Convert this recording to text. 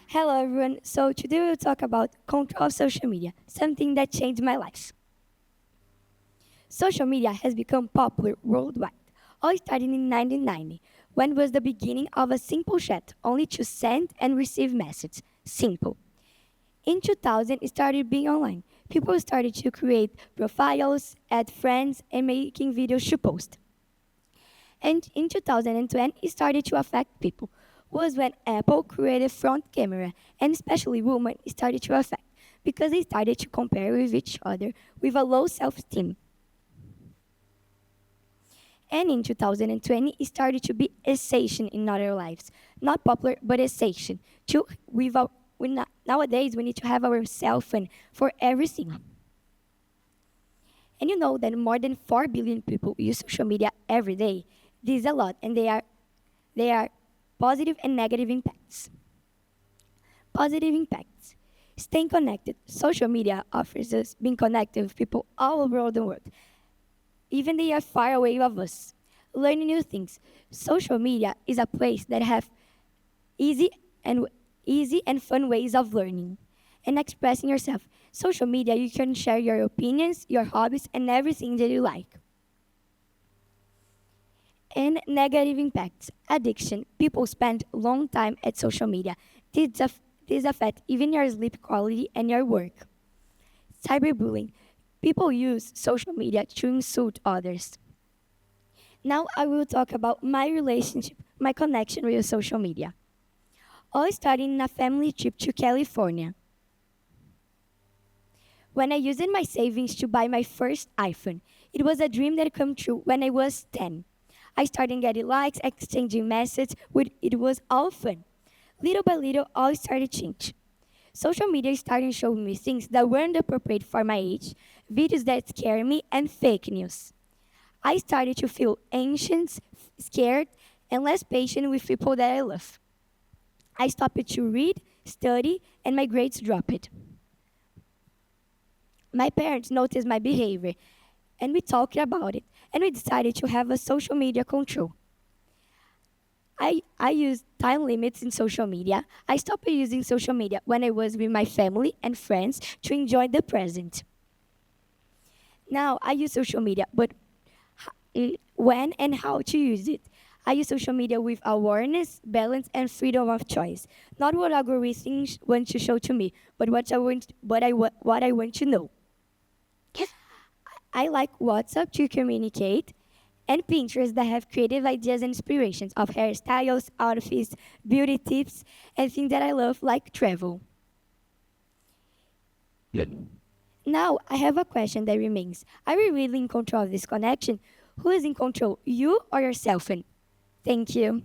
Hello everyone. So today we'll talk about control of social media, something that changed my life. Social media has become popular worldwide. All started in 1990, when was the beginning of a simple chat, only to send and receive messages. Simple. In 2000, it started being online. People started to create profiles, add friends, and making videos to post. And in 2020, it started to affect people. Was when Apple created front camera, and especially women started to affect because they started to compare with each other with a low self-esteem. And in 2020, it started to be essential in our lives. Not popular, but essential. Nowadays, we need to have our cell phone for everything. And you know that more than 4 billion people use social media every day. This is a lot, and they are positive and negative impacts. Positive impacts. Staying connected. Social media offers us being connected with people all over the world, even they are far away of us. Learning new things. Social media is a place that have easy and easy and fun ways of learning and expressing yourself. Social media, you can share your opinions, your hobbies, and everything that you like. And negative impacts. Addiction. People spend long time at social media. This affect even your sleep quality and your work. Cyberbullying. People use social media to insult others. Now I will talk about my relationship, my connection with social media. All started in a family trip to California. When I used my savings to buy my first iPhone, it was a dream that came true when I was 10. I started getting likes, exchanging messages, it was all fun. Little by little, all started to change. Social media started showing me things that weren't appropriate for my age, videos that scare me, and fake news. I started to feel anxious, scared, and less patient with people that I love. I stopped to read, study, and my grades dropped. My parents noticed my behavior, and we talked about it, and we decided to have a social media control. I used time limits in social media. I stopped using social media when I was with my family and friends to enjoy the present. Now I use social media, but when and how to use it. I use social media with awareness, balance, and freedom of choice. Not what algorithms want to show to me, but what I want to know. I like WhatsApp to communicate, and Pinterest that have creative ideas and inspirations of hairstyles, outfits, beauty tips, and things that I love like travel. Now, I have a question that remains. Are we really in control of this connection? Who is in control, you or yourself? And thank you.